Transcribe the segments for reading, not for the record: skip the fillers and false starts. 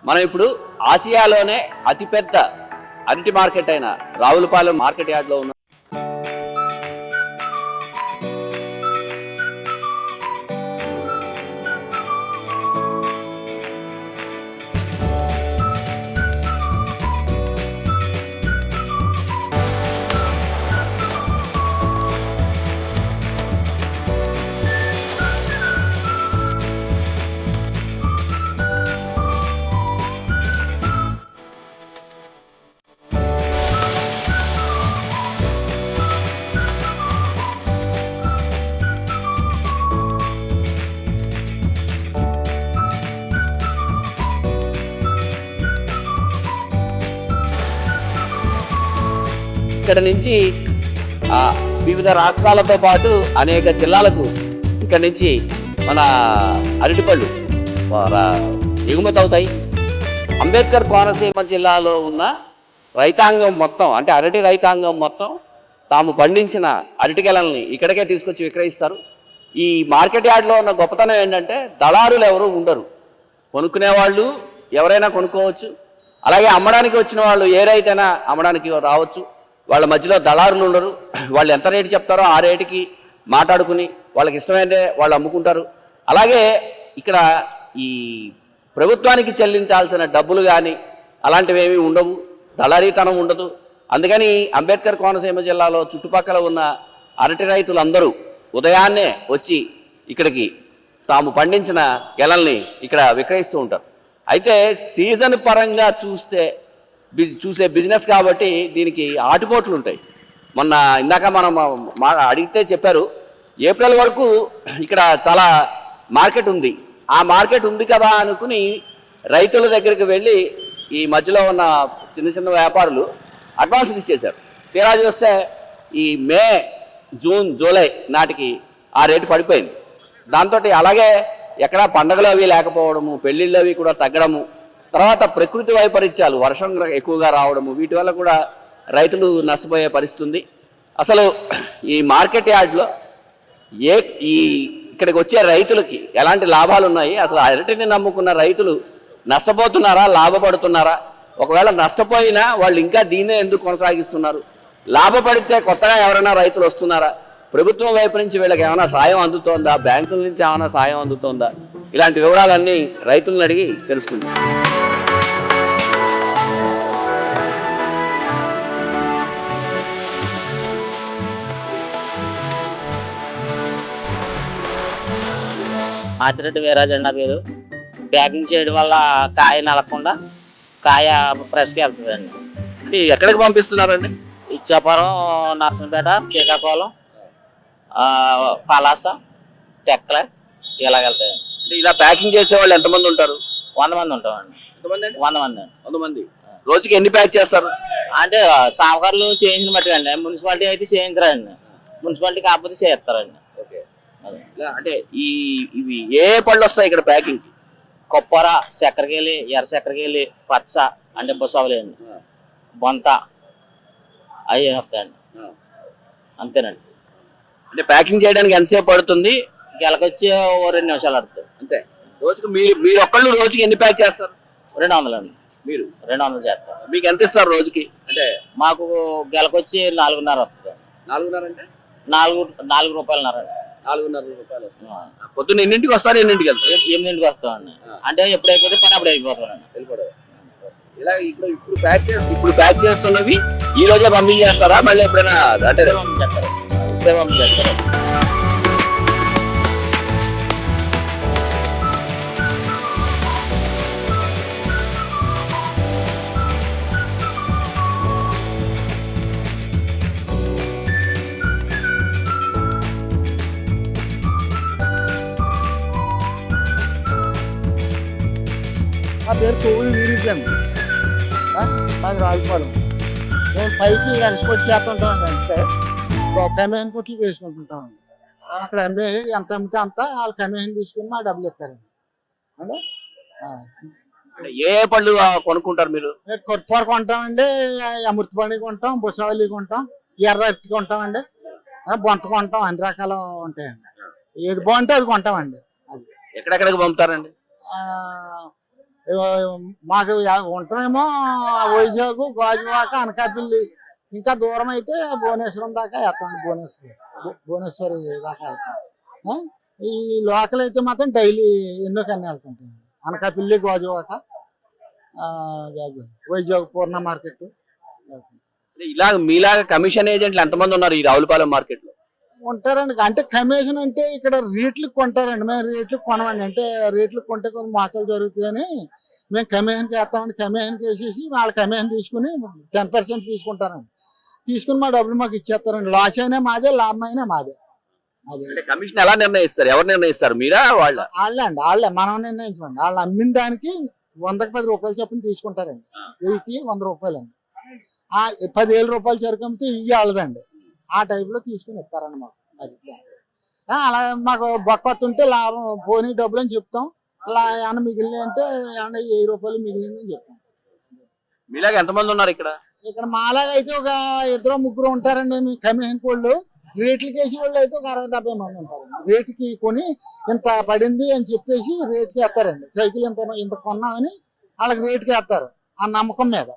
మనం ఇప్పుడు ఆసియాలోనే అతిపెద్ద అరటి మార్కెట్ అయిన రావులపాలెం మార్కెట్ యార్డ్లో ఉన్నాం. ఇక్కడ నుంచి వివిధ రాష్ట్రాలతో పాటు అనేక జిల్లాలకు ఇక్కడ నుంచి మన అరటిపళ్ళు ఎగుమతి అవుతాయి. అంబేద్కర్ కోనసీమ జిల్లాలో ఉన్న రైతాంగం మొత్తం, అంటే అరటి రైతాంగం మొత్తం తాము పండించిన అరటిగెలల్ని ఇక్కడికే తీసుకొచ్చి విక్రయిస్తారు. ఈ మార్కెట్ యార్డ్లో ఉన్న గొప్పతనం ఏంటంటే దళారులు ఎవరు ఉండరు. కొనుక్కునే వాళ్ళు ఎవరైనా కొనుక్కోవచ్చు. అలాగే అమ్మడానికి వచ్చిన వాళ్ళు ఏ రైతైనా అమ్మడానికి రావచ్చు. వాళ్ళ మధ్యలో దళారులు ఉండరు. వాళ్ళు ఎంత రేటు చెప్తారో ఆ రేటుకి మాట్లాడుకుని వాళ్ళకి ఇష్టమైతే వాళ్ళు అమ్ముకుంటారు. అలాగే ఇక్కడ ఈ ప్రభుత్వానికి చెల్లించాల్సిన డబ్బులు కానీ అలాంటివి ఏమీ ఉండవు, దళారీతనం ఉండదు. అందుకని అంబేద్కర్ కోనసీమ జిల్లాలో చుట్టుపక్కల ఉన్న అరటి రైతులందరూ ఉదయాన్నే వచ్చి ఇక్కడికి తాము పండించిన గెలల్ని ఇక్కడ విక్రయిస్తూ ఉంటారు. అయితే సీజన్ పరంగా చూసే బిజినెస్ కాబట్టి దీనికి ఆటుపోట్లు ఉంటాయి. మొన్న ఇందాక మనం అడిగితే చెప్పారు, ఏప్రిల్ వరకు ఇక్కడ చాలా మార్కెట్ ఉంది. ఆ మార్కెట్ ఉంది కదా అనుకుని రైతుల దగ్గరికి వెళ్ళి ఈ మధ్యలో ఉన్న చిన్న చిన్న వ్యాపారులు అడ్వాన్స్ ఇచ్చేశారు. తీరా చూస్తే ఈ మే, జూన్, జూలై నాటికి ఆ రేటు పడిపోయింది. దాంతో అలాగే ఎక్కడ పండగలు అవి లేకపోవడము, పెళ్ళిళ్ళు అవి కూడా తగ్గడము, తర్వాత ప్రకృతి వైపరీత్యాలు, వర్షం ఎక్కువగా రావడము, వీటి వల్ల కూడా రైతులు నష్టపోయే పరిస్థితి ఉంది. అసలు ఈ మార్కెట్ యార్డ్లో ఇక్కడికి వచ్చే రైతులకి ఎలాంటి లాభాలు ఉన్నాయి, అసలు అరటిని నమ్ముకున్న రైతులు నష్టపోతున్నారా, లాభపడుతున్నారా, ఒకవేళ నష్టపోయినా వాళ్ళు ఇంకా దీన్నే ఎందుకు కొనసాగిస్తున్నారు, లాభపడితే కొత్తగా ఎవరైనా రైతులు వస్తున్నారా, ప్రభుత్వం వైపు నుంచి వీళ్ళకి ఏమైనా సాయం అందుతోందా, బ్యాంకుల నుంచి ఏమైనా సాయం అందుతోందా, ఇలాంటి వివరాలన్నీ రైతులను అడిగి తెలుసుకుంటాం. ఆతిరెడ్డి వీరాజెండా పేరు. ప్యాకింగ్ చేయడం వల్ల కాయ నలగకుండా కాయ ఫ్రెష్గా వెళ్తుందండి. అంటే ఎక్కడికి పంపిస్తున్నారండి? ఇచ్చాపురం, నర్సంపేట, శ్రీకాకుళం, పలాస, టెక్కల ఇలాగ వెళ్తాయండి. అంటే ఇలా ప్యాకింగ్ చేసే వాళ్ళు ఎంతమంది ఉంటారు? 100 మంది ఉంటామండి. 100 మంది. రోజుకి ఎన్ని ప్యాక్ చేస్తారు? అంటే సామకారులు చేయించిన మట్టుగా అండి. మున్సిపాలిటీ అయితే చేయించరండి, మున్సిపాలిటీ కాకపోతే చేస్తారండి. అంటే ఇవి ఏ పళ్ళు వస్తాయి ఇక్కడ ప్యాకింగ్? కొప్పర, చక్కెరకేళి, ఎర్ర చక్కెరకేళి, పచ్చ అంటే బుసవలి అండి, బొంత అవి వస్తాయండి. అంతేనండి. అంటే ప్యాకింగ్ చేయడానికి ఎంతసేపు పడుతుంది? గెలకొచ్చి 2 నిమిషాలు పడుతుంది అంతే. రోజుకి మీరు ఒక్కళ్ళు రోజుకి ఎన్ని ప్యాక్ చేస్తారు? 200 అండి. మీరు 200 చేస్తారు. మీకు ఎంత ఇస్తారు రోజుకి? అంటే మాకు గెలకొచ్చి 4.5 వస్తుంది. 4.5 అంటే 4 రూపాయలున్నర. 4.5 రూపాయలు వస్తుంది. పొద్దున్న ఎన్నింటికి వస్తారు, ఎన్నింటికి వెళ్తారు? 8ంటికి వస్తామండి. అంటే ఎప్పుడు అయిపోతే పని అప్పుడు అయిపోతామండి. వెళ్ళిపోవడం. ఇలా ఇప్పుడు ప్యాక్ చేస్తున్నవి ఈ రోజే పంపించేస్తారా, మళ్ళీ ఎప్పుడైనా అంటే పంపించేస్తారు? నా పేరు కోవిల్ వీరిజన్, మాది రావులపాలెం. మేము పైకి ఎక్స్పోర్ట్ చేస్తుంటామండి. అంటే కమిషన్ కొట్లు వేసుకుంటుంటామండి. అక్కడ అమ్మే ఎంత అమ్మితే అంత వాళ్ళు కమిషన్ తీసుకుని మా డబ్బులు ఇస్తారండి. అంటే ఏ పళ్ళు కొనుక్కుంటారు మీరు? కొరపాటు కొంటామండి, అమృతపాణి కొంటాం, బుసవల్లి కొంటాం, ఎర్ర అరటి కొంటామండి. బొంత కొంటాం, అన్ని రకాలు ఉంటాయండి. ఏది బాగుంటే అది కొంటామండి. అది ఎక్కడెక్కడికి పంపుతారండి? ఆ, మాకు ఉంటామేమో వైజాగ్, గాజువాక, అనకాపల్లి, ఇంకా దూరం అయితే భువనేశ్వరం దాకా వెళ్తాం. భువనేశ్వరి దాకా వెళ్తాం. ఆ, ఈ లోకల్ అయితే మాత్రం డైలీ ఎన్నో కన్నా వెళ్తుంటాం. అనకాపల్లి, గాజువాక, వైజాగ్ పూర్ణ మార్కెట్. ఇలా మీలాగా కమిషన్ ఏజెంట్లు ఎంతమంది ఉన్నారు ఈ రావులపాలెం మార్కెట్ లో? ఉంటారండి. అంటే కమిషన్ అంటే ఇక్కడ రేట్లకు కొంటారండి. మేము రేట్లకు కొనమండి. అంటే రేట్లకు కొంటే కొన్ని మోసాలు జరుగుతాయని మేము కమిషన్కి వేస్తామండి. కమిషన్కి వేసేసి వాళ్ళ కమిషన్ తీసుకుని 10% తీసుకుంటారండి. తీసుకుని మా డబ్బులు మాకు ఇచ్చేస్తారండి. లాస్ అయినా మాదే, లాభం అయినా మాదే. అదే అంటే కమిషన్ ఎలా నిర్ణయిస్తారు? ఎవరు నిర్ణయిస్తారు, మీరా వాళ్ళ? వాళ్ళే మనం నిర్ణయించమండి. వాళ్ళు అమ్మిన దానికి 100కి 10 రూపాయలు చొప్పున తీసుకుంటారండి. 1000కి 100 రూపాయలండి. 10,000 రూపాయలు సరుకు అమ్మితే ఇవి వాళ్ళదండి. ఆ టైప్లో తీసుకుని ఇస్తారండి మాకు. అది అలా మాకు బొక్క ఉంటే లాభం పోనీ డబ్బులు అని చెప్తాం. అలా ఏమన్నా మిగిలిన అంటే ఏమన్నా 1000 రూపాయలు మిగిలిందని చెప్తాం. మీలాగా ఎంతమంది ఉన్నారు ఇక్కడ? ఇక్కడ మాలాగా అయితే ఒక 2-3 ఉంటారండి. మీ కమిషన్ వాళ్ళు రేట్లకి వేసి వాళ్ళు అయితే ఒక 60-70 మంది ఉంటారండి. రేటుకి కొని ఇంత పడింది అని చెప్పేసి రేటుకి వేస్తారండి. సైకిల్ ఇంత కొన్నామని వాళ్ళకి రేటుకి వేస్తారు ఆ నమ్మకం మీద.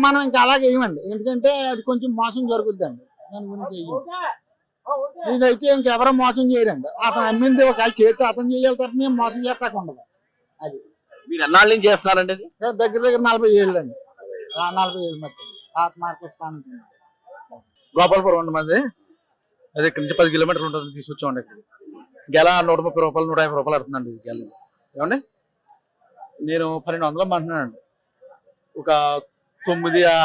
మనం ఇంకా అలాగే వేయమండి. ఎందుకంటే అది కొంచెం మోసం జరుగుద్దండి. దాని గురించి వేయం. ఇదైతే ఇంకెవరో మోసం చేయరండి. అతను అమ్మింది ఒకవేళ చేతి అతను చేయాలి తప్ప మేము మోసం చేస్తాక ఉండదు. అది మీరు ఎన్నాళ్ళ నుంచి చేస్తున్నారండి ఇది? దగ్గర 40 ఏళ్ళు అండి. 40 ఏళ్ళు మట్టి పాత మార్కెట్ కానుంది. గోపాలపురం ఉండి మంది. అది ఇక్కడ నుంచి 10 కిలోమీటర్లు ఉంటుంది. తీసుకొచ్చామండి. ఇక్కడ గెల 130 రూపాయలు, 150 రూపాయలు అవుతుందండి గెల. ఏమండి నేను 1200 అంటున్నానండి. ఒక 9 ఆ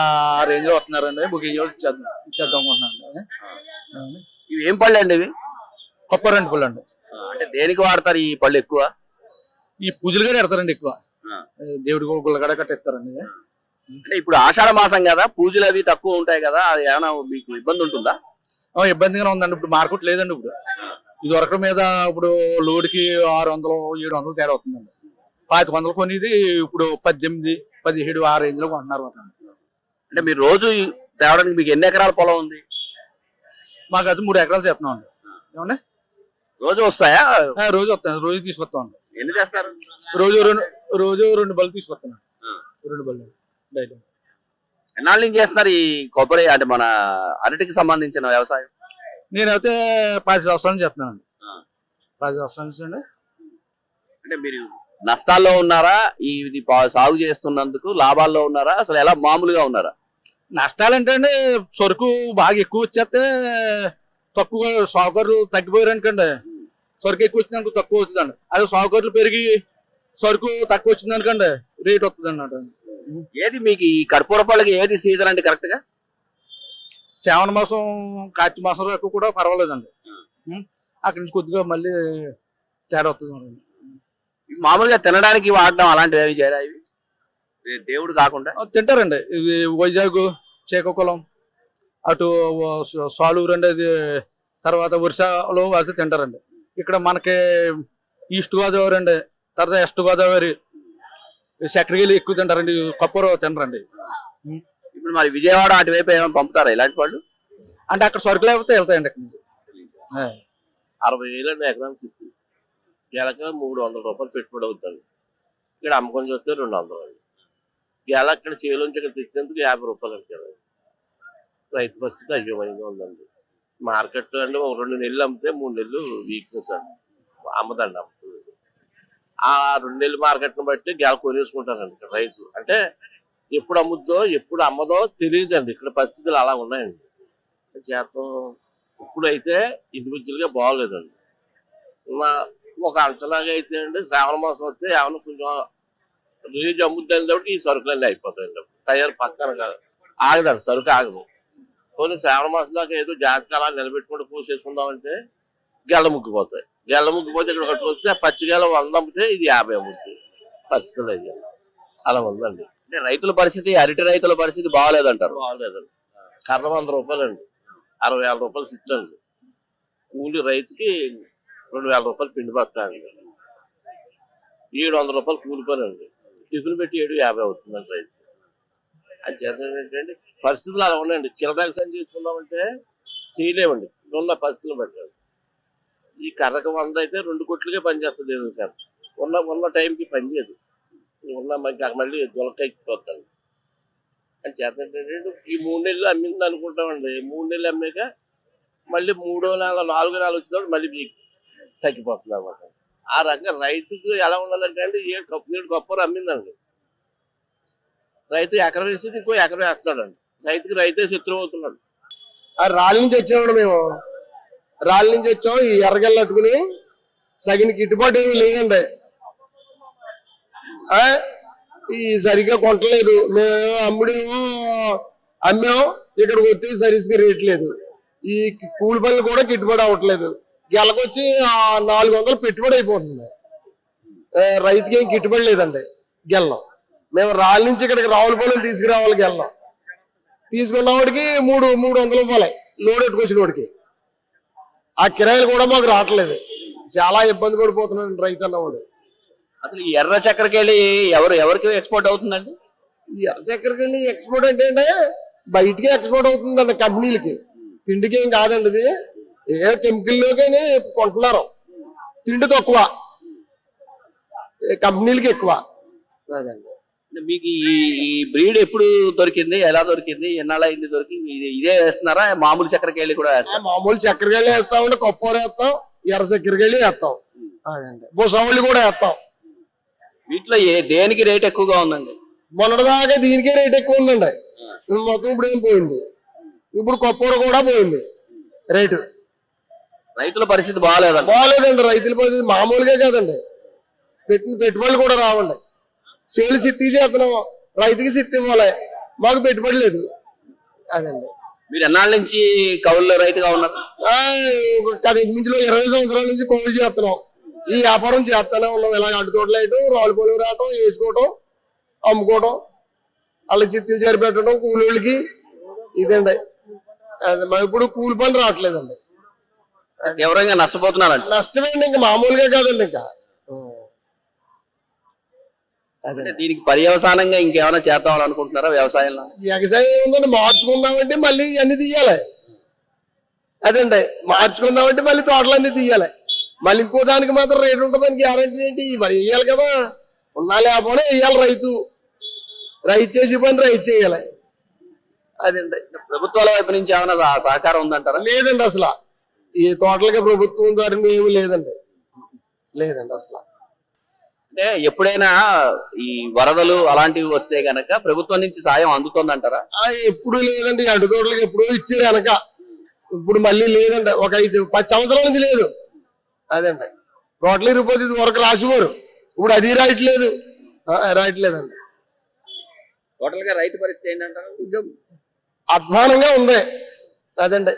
రేంజ్ లో వస్తున్నారండి. బుకింగ్ ఇచ్చేద్దాం అనుకుంటున్నాను. ఇవి ఏం పళ్ళు అండి ఇవి? కొప్పరండి పళ్ళు అండి. అంటే దేనికి వాడతారు ఈ పళ్ళు ఎక్కువ? ఈ పూజలు కూడా పెడతారండి ఎక్కువ. దేవుడి గుళ్ళగడ కట్టిస్తారండి. అంటే ఇప్పుడు ఆషాఢ మాసం కదా, పూజలు అవి తక్కువ ఉంటాయి కదా, అది ఏమైనా మీకు ఇబ్బంది ఉంటుందా? ఇబ్బందిగానే ఉందండి. ఇప్పుడు మార్కెట్ లేదండి. ఇప్పుడు ఇది వరకు మీద ఇప్పుడు లోడ్కి 600-700 తేడా అవుతుందండి. 500 కొనేది ఇప్పుడు 18, 17 ఆ రేంజ్ లో కొంటున్నారు. అంటే మీరు రోజు తేవడానికి మీకు ఎన్ని ఎకరాల పొలం ఉంది? మాకు అది 3 ఎకరాలు చేస్తున్నాం అండి. ఏమండి రోజు వస్తాయా? రోజు వస్తాను. రోజు తీసుకొస్తాం అండి. ఎన్ని చేస్తారు? రోజు 2 బళ్ళు తీసుకొస్తాను. 2 బళ్ళు డైలీ. ఎన్నాళ్ళ నుంచి చేస్తున్నారు ఈ కొబ్బరి, అంటే మన అరటికి సంబంధించిన వ్యవసాయం? నేనైతే 10 సంవత్సరాలు చేస్తున్నానండి. 10 సంవత్సరాల నుంచి అండి. అంటే మీరు నష్టాల్లో ఉన్నారా ఇది సాగు చేస్తున్నందుకు? లాభాల్లో ఉన్నారా? అసలు ఎలా మామూలుగా ఉన్నారా? నష్టాలంటే అండి సరుకు బాగా ఎక్కువ వచ్చేస్తే తక్కువ, సౌకర్యాలు తగ్గిపోయారు అనుకోండి. సరుకు ఎక్కువ వచ్చింది అనుకో తక్కువ వచ్చిందండి. అదే సౌకర్యాలు పెరిగి సరుకు తక్కువ వచ్చింది అనుకోండి రేట్ వస్తుంది అన్నమాట. ఏది మీకు ఈ కర్పూర పళ్ళకి ఏది సీజన్ అంటే కరెక్ట్ గా? శ్రావణ మాసం, కార్తీక మాసం వరకు కూడా పర్వాలేదండి. అక్కడి నుంచి కొద్దిగా మళ్ళీ తేడా వస్తుంది. మామూలుగా తినడానికి వాడడం అలాంటివి ఏమి చేయరా ఇవి? దేవుడు కాకుండా తింటారండి. ఇవి వైజాగ్, శ్రీకాకుళం, అటు సాలూరు అండి, అది తర్వాత వర్షాలు అది తింటారండి. ఇక్కడ మనకి ఈస్ట్ గోదావరి అండి, తర్వాత వెస్ట్ గోదావరి, చక్రగిరి ఎక్కువ తింటారండి. కొప్పరు తినరండి. ఇప్పుడు మరి విజయవాడ అటువైపు ఏమైనా పంపుతారా ఇలాంటి వాళ్ళు? అంటే అక్కడ సరుకులు అయిపోతే వెళ్తాయండి. అక్కడి నుంచి 60,000 ఎకరానికి ఇస్తుంది. గెలక 300 రూపాయలు పెట్టుబడి అవుతుంది. ఇక్కడ అమ్మకం చూస్తే 200 అండి. గెల అక్కడ చేలోంచి ఇక్కడ తెచ్చేందుకు 50 రూపాయలు అంటారు. రైతు పరిస్థితి అయోమయంగా ఉందండి. మార్కెట్ అంటే ఒక 2 నెలలు అమ్మితే 3 నెలలు వీక్నెస్ అండి. అమ్మదండి అమ్ముతుంది. ఆ 2 నెలల మార్కెట్ని బట్టి గెల కొనేసుకుంటారండి ఇక్కడ రైతు. అంటే ఎప్పుడు అమ్ముద్దో ఎప్పుడు అమ్మదో తెలియదండి. ఇక్కడ పరిస్థితులు అలా ఉన్నాయండి. చేతం ఇప్పుడైతే ఇండివిజువల్గా బాగోలేదండి. ఒక అంచనాగా అయితే అండి శ్రావణ మాసం వస్తే ఏమన్నా కొంచెం రేజ్ అమ్ముద్దని కాబట్టి ఈ సరుకులన్నీ అయిపోతాయండి. తయారు పక్కన ఆగదండి, సరుకు ఆగదు. కొన్ని శ్రావణ మాసం దాకా ఏదో జాతకాలు నిలబెట్టుకుంటూ పూసేసుకుందామంటే గెల్ల ముగ్గిపోతాయి. గెల్ల ముగ్గిపోతే ఇక్కడ కట్టుకొస్తే పచ్చిగెల 100 అమ్మితే ఇది 50 అమ్ముతుంది. పరిస్థితులు అయ్యాయి. అలా ఉందండి. అంటే రైతుల పరిస్థితి, అరటి రైతుల పరిస్థితి బాగాలేదంటారు? బాగలేదండి. కర్ర 100 రూపాయలు అండి. 60,000 రూపాయలు సిద్ధండి. కూలి రైతుకి 2,000 రూపాయలు పిండి పడతాయండి. 700 రూపాయలు కూలిపోనండి. టిఫిన్ పెట్టి 750 అవుతుందండి రైతు. అది చేత ఏంటంటే పరిస్థితులు అలా ఉన్నాయండి. చిల్లర సంచి చేసుకుందామంటే చేయలేమండి. ఉన్న పరిస్థితులు పెట్టాడు. ఈ కర్రకు 100 అయితే 2 కోట్లకే పనిచేస్తుంది కర్ర. ఉన్న టైంకి పనిచేయదు. మళ్ళీ దొలకెక్కిపోతాడు అని చేతంటే ఈ 3 నెలలు అమ్మింది అనుకుంటామండి. 3 నెలలు అమ్మాక మళ్ళీ 3వ నెల 4వ నెల వచ్చినప్పుడు మళ్ళీ మీకు తగ్గిపోతుంది అన్నమాట. ఆ రకంగా రైతుకు ఎలా ఉండాలంటే అండి, నేడు గొప్ప అమ్మిందండి. రైతు ఎకరం వేసి ఇంకో ఎకరం వేస్తున్నాడండి. రైతుకి రైతే శత్రువు అవుతున్నాడు. రాళ్ళ నుంచి వచ్చామండి మేము. రాళ్ళ నుంచి వచ్చాం. ఈ ఎర్రగల్లు అట్టుకుని సగిన గిట్టుబాటు ఏమి లేదండి. ఈ సరిగ్గా కొట్టలేదు. మేము అమ్ముడేమో అమ్మాం, ఇక్కడికి వస్తే సరిగ్గా రేట్ లేదు. ఈ కూలి పనులు కూడా గిట్టుబాటు అవ్వట్లేదు. గెలకొచ్చి 400 పెట్టుబడి అయిపోతుంది. రైతుకి ఏం గిట్టుబడి లేదండి. గెల్లం మేము రాళ్ళ నుంచి ఇక్కడికి రావులపాలెం తీసుకురావాలి. గెల్లం తీసుకున్న వాడికి 300 రూపాయలు లోడ్ ఎట్టుకొచ్చిన వాడికి. ఆ కిరాయిలు కూడా మాకు రావట్లేదు. చాలా ఇబ్బంది పడిపోతున్నాడు రైతు అన్నవాడు. అసలు ఈ ఎర్ర చక్కెరకేళి ఎవరికి ఎక్స్పోర్ట్ అవుతుందండి? ఈ ఎర్ర చక్కెరకేళి ఎక్స్పోర్ట్ అంటే బయటికి ఎక్స్పోర్ట్ అవుతుందండి. కంపెనీలకి, తిండికి ఏం కాదండి. ఇది ఏ కెమికల్లోకి కొంటున్నారు. తిండి తక్కువ, కంపెనీలకి ఎక్కువ. అదండి. మీకు ఈ బ్రీడ్ ఎప్పుడు దొరికింది, ఎలా దొరికింది, ఎన్నాళ్ళు అయింది దొరికి? ఇదే వేస్తున్నారా, మామూలు చక్కెరకేళి కూడా వేస్తారా? మామూలు చక్కెరకేళి వేస్తామండి, కొప్పూర వేస్తాం, ఎర్ర చక్కెరకేళి వేస్తాం. అదండి. భూసవళ్ళు కూడా వేస్తాం. వీటిలో దేనికి రేట్ ఎక్కువగా ఉందండి? మొన్నటిదాకా దీనికే రేట్ ఎక్కువ ఉందండి. మొత్తం ఇప్పుడు ఏం పోయింది. ఇప్పుడు కొప్పూర కూడా పోయింది రేటు. రైతుల పరిస్థితి బాగాలేదండి. బాగాలేదండి. రైతుల పరిస్థితి మామూలుగా కాదండి. పెట్టుబడులు కూడా రావండి. చేలు సిత్తి చేస్తున్నాం, రైతుకి సిత్తి ఇవ్వాలి, మాకు పెట్టుబడి లేదు. అదండి. మీరు ఎన్నాళ్ళ నుంచి కౌలు రైతుగా ఉన్నారు? ఇంచులో 20 సంవత్సరాల నుంచి కౌలు చేస్తున్నాం. ఈ వ్యాపారం చేస్తానే ఉన్నాం. ఇలా అడ్డు తోటలు వేయటం, రావులపాలెం రావటం, వేసుకోవటం, అమ్ముకోవటం, అలా చిత్తులు చేరిపెట్టడం కూలీళ్ళకి. ఇదండి. అది మా ఇప్పుడు కూలి పని రావట్లేదండి. ఎవరైనా నష్టపోతున్నారండి? నష్టమేండి, ఇంకా మామూలుగా కాదండి. ఇంకా దీనికి పర్యవసానంగా ఇంకేమైనా చేద్దామని అనుకుంటున్నారా వ్యవసాయంలో? వ్యవసాయం ఏముందండి, మార్చుకుందామంటే మళ్ళీ అన్ని తీయాలి. అదండి, మార్చుకుందామంటే మళ్ళీ తోటలన్నీ తీయాలి. మళ్ళీ ఇంకో దానికి మాత్రం రేటు ఉంటుందని గ్యారంటీ ఏంటి? మరి వేయాలి కదా. ఉన్నా లేకపోయినా వేయాలి. రైతు చేసే పని రైతు చేయాలి. అదండి. ప్రభుత్వాల వైపు నుంచి ఏమైనా సహకారం ఉందంటారా? లేదండి. అసలు ఈ తోటలకి ప్రభుత్వం ద్వారా ఏమి లేదండి. అసలు. అంటే ఎప్పుడైనా ఈ వరదలు అలాంటివి వస్తే గనక ప్రభుత్వం నుంచి సాయం అందుతుందంటారా? ఎప్పుడు లేదండి. అడ్డు తోటలకి ఎప్పుడో ఇచ్చారు వెనక. ఇప్పుడు మళ్ళీ లేదండి. ఒక 10 సంవత్సరాల నుంచి లేదు. అదండి. తోటలు ఇరిపోతే ఇది వరకు రాసిపోరు. ఇప్పుడు అది రాయట్లేదండి. టోటల్ గా రైతు పరిస్థితి ఏంటంటారు? అధ్వానంగా ఉంది. అదండి.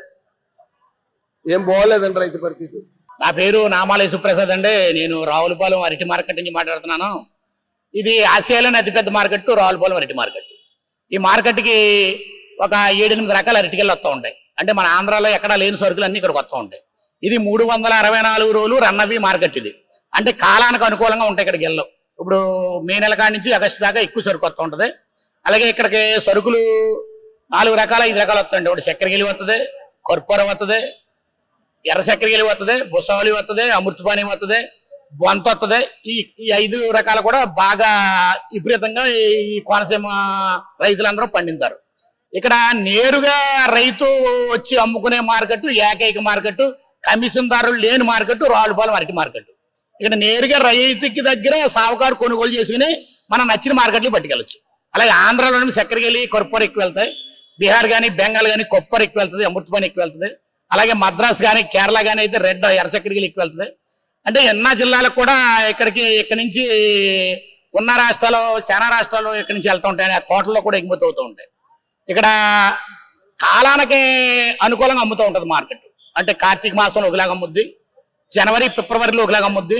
ఏం బాగోలేదండి రైతు పరిస్థితి. నా పేరు నామాల సుప్రసాద్ అండి. నేను రావులపాలెం అరటి మార్కెట్ నుంచి మాట్లాడుతున్నాను. ఇది ఆసియాలోని అతిపెద్ద మార్కెట్ రావులపాలెం అరటి మార్కెట్. ఈ మార్కెట్కి ఒక 7-8 రకాల అరటికెళ్ళు వస్తూ ఉంటాయి. అంటే మన ఆంధ్రాలో ఎక్కడా లేని సరుకులు అన్ని ఇక్కడికి వస్తూ ఉంటాయి. ఇది 364 రోజులు రన్నవి మార్కెట్. ఇది అంటే కాలానికి అనుకూలంగా ఉంటాయి ఇక్కడ గెల్లో. ఇప్పుడు మే నెల కాడి నుంచి ఆగస్టు దాకా ఎక్కువ సరుకు వస్తూ ఉంటుంది. అలాగే ఇక్కడికి సరుకులు 4 రకాల 5 రకాలు వస్తాయండి. ఒకటి చక్కెరకేళి వస్తుంది, కర్పూర వస్తుంది, ఎర్ర చక్కెరకేళి వస్తుంది, బుసవలి వస్తుంది, అమృతపాణి వస్తుంది, బొంత వస్తుంది. ఈ 5 రకాలు కూడా బాగా విపరీతంగా ఈ కోనసీమ రైతులందరూ పండించారు. ఇక్కడ నేరుగా రైతు వచ్చి అమ్ముకునే మార్కెట్, ఏకైక మార్కెట్, కమిషన్దారులు లేని మార్కెట్ రావులపాలెం అరటి మార్కెట్. ఇక్కడ నేరుగా రైతుకి దగ్గర సావుకారు కొనుగోలు చేసుకుని మనం నచ్చిన మార్కెట్లు పట్టుకెళ్ళచ్చు. అలాగే ఆంధ్రాలోని చక్కెరకేళి, కర్పూర ఎక్కువ వెళ్తాయి. బీహార్ కానీ బెంగాల్ కానీ కొప్పర్ ఎక్కువ వెళ్తుంది, అమృతపాణి ఎక్కువ వెళ్తుంది. అలాగే మద్రాస్ కానీ కేరళ కానీ అయితే రెడ్ ఎర్ర చక్కెరకేళి ఎక్కువ వెళ్తుంది. అంటే ఎన్నో జిల్లాలకు కూడా ఇక్కడి నుంచి ఉన్న రాష్ట్రాలు, చాలా రాష్ట్రాలు ఇక్కడి నుంచి వెళ్తూ ఉంటాయి. ఆ తోటల్లో కూడా ఎగుమతి అవుతూ ఉంటాయి. ఇక్కడ కాలానికి అనుకూలంగా అమ్ముతూ ఉంటుంది మార్కెట్. అంటే కార్తీక మాసంలో ఒకలాగా అమ్ముద్ది, జనవరి ఫిబ్రవరిలో ఒకలాగా అమ్ముద్ది,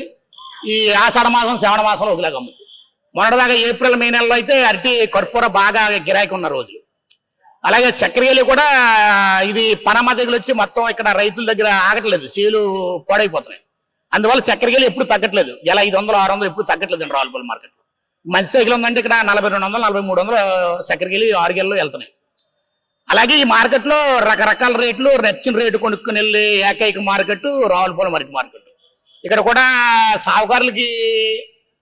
ఈ ఆషాఢ మాసం శ్రావణ మాసంలో ఒకలాగా అమ్ముద్ది. మొన్నటిదాకా ఏప్రిల్ మే నెలలో అయితే అరటి కర్పూర బాగా గిరాకీ ఉన్న రోజులు. అలాగే చక్కెరకేళి కూడా ఇది పనమ్మ దగ్గర వచ్చి మొత్తం ఇక్కడ రైతుల దగ్గర ఆగట్లేదు, సేలు పాడైపోతున్నాయి. అందువల్ల చక్కెరకేళి ఎప్పుడు తగ్గట్లేదు. ఎలా 500, 600 ఎప్పుడు తగ్గట్లేదు రావులపాలెం మార్కెట్లో. మంచి సైకిల్ ఉందంటే ఇక్కడ 4200, 4300 చక్కెరకేళి 6 గెల్లో వెళ్తున్నాయి. అలాగే ఈ మార్కెట్లో రకరకాల రేట్లు నచ్చిన రేటు కొనుక్కుని వెళ్ళి ఏకైక మార్కెట్ రావులపాలెం అరటి మార్కెట్. ఇక్కడ కూడా సాగుకారులకి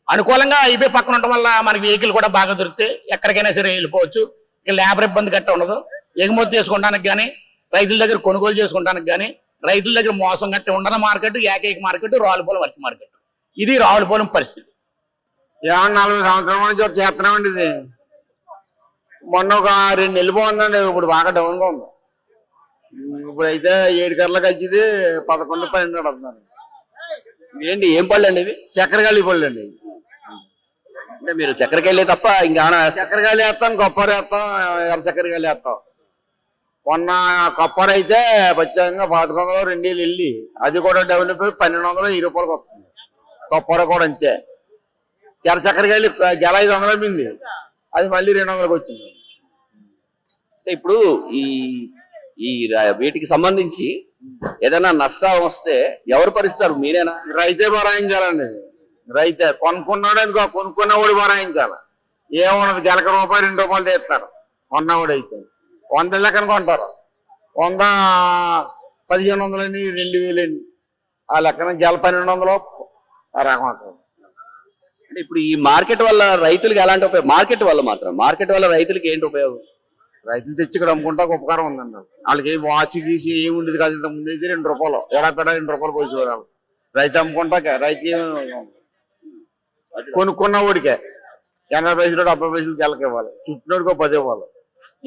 అనుకూలంగా అయిపోయి పక్కన ఉండటం వల్ల మనకి వెహికల్ కూడా బాగా దొరికితే ఎక్కడికైనా సరే వెళ్ళిపోవచ్చు. ఇక్కడ లేబర్ ఇబ్బంది గట్ట ఉండదు. ఎగుమతి చేసుకోవడానికి కానీ, రైతుల దగ్గర కొనుగోలు చేసుకోవడానికి కానీ, రైతుల దగ్గర మోసం గట్ట ఉండని మార్కెట్ ఏకైక మార్కెట్ రావులపాలెం అరటి మార్కెట్. ఇది రావులపాలెం పరిస్థితి. 40 సంవత్సరాల నుంచి చేస్తున్నామండి ఇది. మొన్న ఒక 2 నెలలు బాగుందండి, ఇప్పుడు బాగా డౌన్ గా ఉంది. ఇప్పుడు అయితే 7 కర్రలకు వచ్చింది 11, 12 నడుస్తున్నారు. ఏంటి ఏం పళ్ళు అండి ఇవి? చక్కెరగాలి పళ్ళు అండి. అంటే మీరు చక్కెరకెళ్ళి తప్ప ఇంకేమైనా చక్కెరగాలి వేస్తాం, కొబ్బరి వేస్తాం, ఎర్ర చక్కెరగాలి వేస్తాం. మొన్న కొబ్బరి అయితే ప్రత్యేకంగా 1100 2 వెళ్ళి అది కూడా డెవలప్ అయి 1220 రూపాయలకు వస్తుంది. కొబ్బరి కూడా అంతే. ఎర్ర చక్కెరగాలి గెల 500 అమ్మింది, అది మళ్ళీ 200కి వచ్చింది. ఇప్పుడు ఈ ఈ వీటికి సంబంధించి ఏదైనా నష్టం వస్తే ఎవరు భరిస్తారు? మీరేనా? రైతే భరాయించాలండి. రైతే కొనుక్కున్నాడు అనుకో, కొనుక్కున్నవాడు భరాయించాలి. ఏమున్నది గెలక రూపాయి 2 రూపాయలు తీస్తారు కొన్నవాడు అయితే. 100 లెక్కన కొంటారు. 100 1500 అని 2000 అని ఆ లెక్కన గెల 1200 ఆ రకం అవుతుంది. అంటే ఇప్పుడు ఈ మార్కెట్ వల్ల రైతులకు ఎలాంటి ఉపయోగం? మార్కెట్ వల్ల రైతులకు ఏంటి ఉపయోగం? రైతులు తెచ్చి ఇక్కడ అమ్ముకుంటా ఉపకారం ఉందండి. వాళ్ళకి వాచి గీసి ఏమి ఉండేది కాదు. ఇంత ముందు అయితే 2 రూపాయలు ఎడాపెడా 2 రూపాయలు పోసేవారు. రైతు అమ్ముకుంటాక రైతుకి కొనుక్కున్న వాడికే 80 పైసలు 70 పైసలు గెలకి ఇవ్వాలి. చుట్టినోడికి 10 ఇవ్వాలి.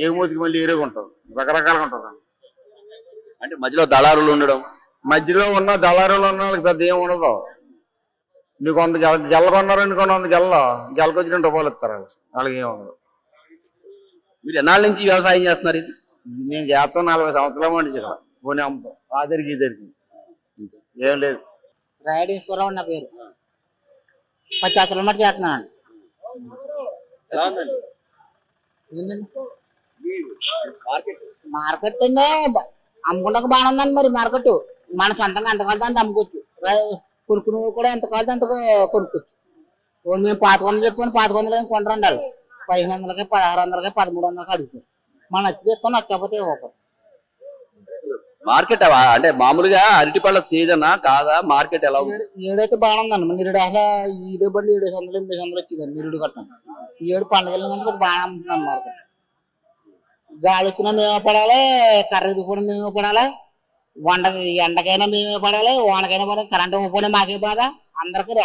ఎగుమతికి మళ్ళీ ఏరుగా ఉంటుంది, రకరకాలుగా ఉంటుంది. అంటే మధ్యలో దళారులు ఉండడం, మధ్యలో ఉన్న దళారులు ఉన్న వాళ్ళకి పెద్ద ఏమి ఉండదు. నీకు 100 గెల్ల కొన్నారనుకో, 100 గెలకు వచ్చి 2 రూపాయలు ఇస్తారు వాళ్ళకి ఏమి ఉండదు. మీరు ఎన్నాళ్ళ నుంచి వ్యవసాయం చేస్తున్నారు? ఇది ఇది నేను చేస్తాను 40 సంవత్సరాల మనిషి ఇక్కడ. పోనీ అమ్ముతాం ఆదరికి ఇద్దరికి ఏం లేదు. రాయుడేశ్వరరావు నా పేరు. 50 సంవత్సరాల మట్టి చేస్తున్నాను. మార్కెట్ అంటే అమ్ముకుంటాక బాగానే ఉందండి. మరి మార్కెట్ మన సొంతంగా ఎంత కావాలి అంత అమ్ముకోవచ్చు. కొనుక్కునే కూడా ఎంత కావాలి అంత కొనుక్కోవచ్చు. మేము 500 చెప్పుకొని 500 కొంటారండి. వాళ్ళు 1500కి 1600కి 1300కి అడుగుతారు. మన నచ్చితే ఎక్కువ, నచ్చకపోతే ఇవ్వకపోతే. మార్కెట్ అంటే మామూలుగా అరటిపళ్ళ సీజనా కాదా? మార్కెట్ ఎలా ఉంది? ఏడైతే బాగానే ఉందండి. నిరుడు అసలు ఇదే బండి 700 800 వచ్చిందండి నిరుడు కట్టండి. ఈ ఏడు పండుగల నుంచి కొద్దిగా బాగానే ఉంటుందండి మార్కెట్. గాలి వచ్చినా మేమే పడాలి, కర్ర కూడా మేమే పడాలి, ఎండకైనా మేమే పడాలి, వానకైనా పడాలి, కరెంటు పోనీ మాకే బాధ. అందరికి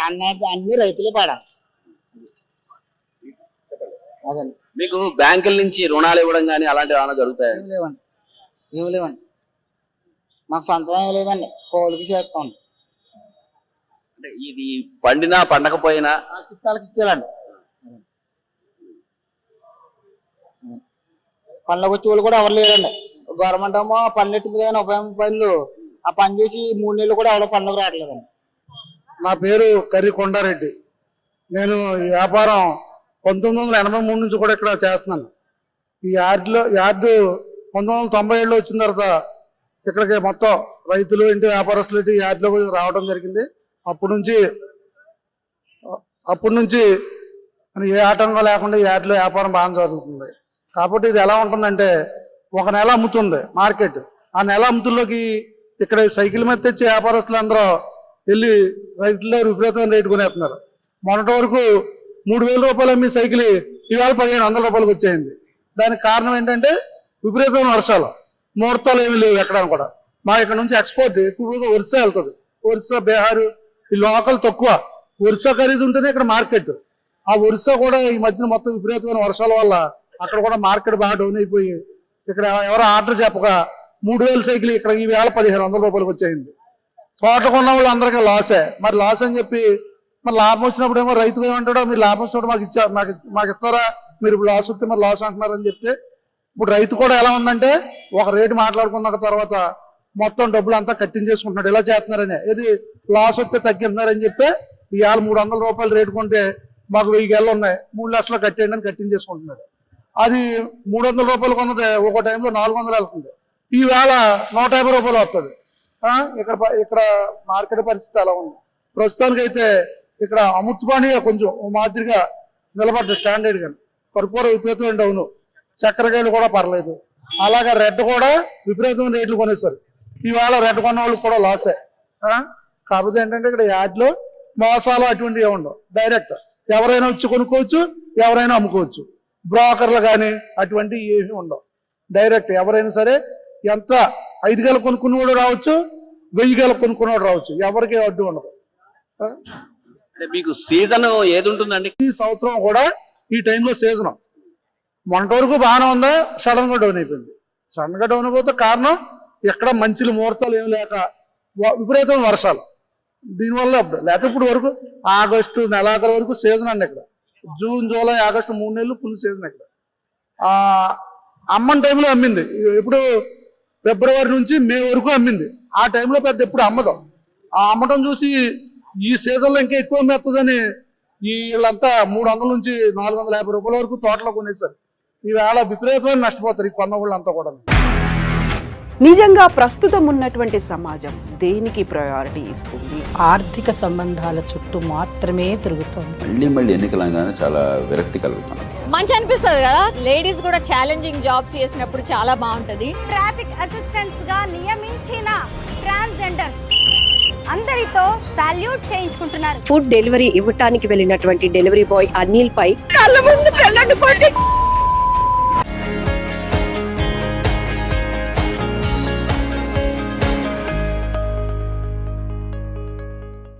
అన్ని రైతులే పడాలి. అదండి. మీకు బ్యాంకుల నుంచి రుణాలు ఇవ్వడం కానీ అలాంటివి ఏమైనా జరుగుతాయి? ఏమి లేవండి. మాకు సొంతం ఏమి లేదండి, కోళ్ళకి చేస్తామండి. అంటే ఇది పండినా పండకపోయినా చిత్తాలకి ఇచ్చేయాలండి. పనులకు వచ్చే వాళ్ళు కూడా ఎవరు లేరండి. గవర్నమెంట్ ఏమో పనులు ఎట్టింది కానీ ఉపయోగం పనులు ఆ పని చేసి 3 నెలలు కూడా ఎవరో పనులకు రావట్లేదండి. నా పేరు కర్రి కొండారెడ్డి. నేను ఈ వ్యాపారం 1983 నుంచి కూడా ఇక్కడ చేస్తున్నాను. ఈ యార్డు 1997లో వచ్చిన తర్వాత ఇక్కడికి మొత్తం రైతులు ఇంటి వ్యాపారస్తులు ఈ యార్డులో రావడం జరిగింది. అప్పటి నుంచి ఏ ఆటంకం లేకుండా ఈ యార్డులో వ్యాపారం బాగా జరుగుతుంది. కాబట్టి ఇది ఎలా ఉంటుందంటే, ఒక నెల అమ్ముతుంది మార్కెట్. ఆ నెల అమ్ముతుల్లోకి ఇక్కడ సైకిల్ మీద తెచ్చి వ్యాపారస్తులు అందరూ వెళ్ళి రైతుల విపరీతమైన రేటు కొనేస్తున్నారు. మొన్నటి వరకు 3000 రూపాయలు అమ్మి సైకిల్ ఇవాళ 1500 రూపాయలకు వచ్చేయింది. దానికి కారణం ఏంటంటే విపరీతమైన వర్షాలు, ముహూర్తాలు ఏమీ లేవు ఎక్కడ కూడా. మా ఇక్కడ నుంచి ఎక్స్పోర్ట్ ఎక్కువగా ఒరిస్సా వెళ్తుంది. ఒరిస్సా, బీహార్ ఈ లోకల్ తక్కువ. ఒరిస్సా ఖరీదు ఉంటేనే ఇక్కడ మార్కెట్. ఆ ఒరిస్సా కూడా ఈ మధ్యన మొత్తం విపరీతమైన వర్షాల వల్ల అక్కడ కూడా మార్కెట్ బాగా డౌన్ అయిపోయి ఇక్కడ ఎవరో ఆర్డర్ చెప్పక 3000 సైకిల్ ఇక్కడ ఈ వేళ 1500 రూపాయలకు వచ్చేయింది. తోట కొన్న వాళ్ళు అందరికీ లాసే. మరి లాస్ అని చెప్పి మరి లాభం వచ్చినప్పుడు ఏమో రైతుగా ఏమంటాడో, మీరు లాభం వచ్చినప్పుడు మాకు ఇస్తారా, మీరు ఇప్పుడు లాస్ వస్తే మరి లాస్ అంటున్నారని చెప్తే, ఇప్పుడు రైతు కూడా ఎలా ఉందంటే ఒక రేటు మాట్లాడుకున్న తర్వాత మొత్తం డబ్బులు అంతా కట్టించేసుకుంటున్నాడు. ఇలా చేస్తున్నారని, ఇది లాస్ వస్తే తగ్గిస్తున్నారని చెప్పి ఇవాళ 300 రూపాయలు రేటు కొంటే మాకు 1000 గెలలు ఉన్నాయి, 3 లక్షలు కట్టేయండి అని కట్టించేసుకుంటున్నాడు. అది 300 రూపాయలు కొన్నది ఒక టైంలో 400 వెళ్తుంది. ఈవేళ 150 రూపాయలు వస్తుంది. ఇక్కడ మార్కెట్ పరిస్థితి అలా ఉంది. ప్రస్తుతానికైతే ఇక్కడ అమృతపాణి కొంచెం మాదిరిగా నిలబడ్డ స్టాండర్డ్ కానీ కర్పూర విపరీతమైన డౌను, చక్కెరకాయలు కూడా పర్లేదు. అలాగే రెడ్ కూడా విపరీతమైన రేట్లు కొనేసారు. ఇవాళ రెడ్ కొన్న వాళ్ళకి కూడా లాసే. కాకపోతే ఏంటంటే ఇక్కడ యాడ్లో మోసాలు అటువంటివి ఉండవు. డైరెక్ట్ ఎవరైనా వచ్చి కొనుక్కోవచ్చు, ఎవరైనా అమ్ముకోవచ్చు. బ్రోకర్లు కానీ అటువంటి ఏమీ ఉండవు. డైరెక్ట్ ఎవరైనా సరే ఎంత 5 గేలు కొనుక్కున్నవాడు రావచ్చు, 1000 గేలు కొనుక్కున్నవాడు రావచ్చు. ఎవరికి అడ్డు ఉండదు. అంటే మీకు సీజన్ ఏది ఉంటుందండి? ఈ సంవత్సరం కూడా ఈ టైంలో సీజన్ మొన్నటి వరకు బాగానే ఉందా, సడన్ గా డౌన్ అయిపోయింది. సడన్ గా డౌన్ అయిపోతే కారణం ఎక్కడ మంచి ముహూర్తాలు ఏమి లేక విపరీతమైన వర్షాలు. దీనివల్ల లేకపోతే ఇప్పుడు వరకు ఆగస్టు నెలాఖరు వరకు సీజన్ అండి. ఇక్కడ జూన్, జూలై, ఆగస్టు 3 నెలలు ఫుల్ సీజన్. ఇక్కడ అమ్మని టైంలో అమ్మింది. ఇప్పుడు ఫిబ్రవరి నుంచి మే వరకు అమ్మింది. ఆ టైంలో పెద్ద ఎప్పుడు అమ్మదు. ఆ అమ్మటం చూసి ఈ సీజన్లో ఇంకా ఎక్కువ మెత్తదని వీళ్ళంతా 300 నుంచి 450 రూపాయల వరకు తోటలో కొనేసారు. ఈవేళ విపరీతమైన నష్టపోతారు ఈ కొన్న వాళ్ళంతా కూడా. నిజంగా ప్రస్తుతం ఉన్నటువంటి సమాజం దేనికి ప్రయారిటీ ఇస్తుంది? ఆర్థిక సంబంధాల చుట్టూ మాత్రమే తిరుగుతోంది. మళ్ళీ ఎన్నికలంగానే చాలా విరక్తి కలుగుతున్నాం. మంచి అనిపిస్తుంది కదా, లేడీస్ కూడా ఛాలెంజింగ్ జాబ్స్ చేసినప్పుడు చాలా బాగుంటది. ట్రాఫిక్ అసిస్టెంట్స్ గా నియమించిన ట్రాన్స్జెండర్స్ అందరితో సాల్యూట్ చేయించుకుంటున్నారు. ఫుడ్ డెలివరీ ఇవ్వటానికి వెళ్ళినటువంటి డెలివరీ బాయ్ అనిల్ పై కళ్ళ ముందు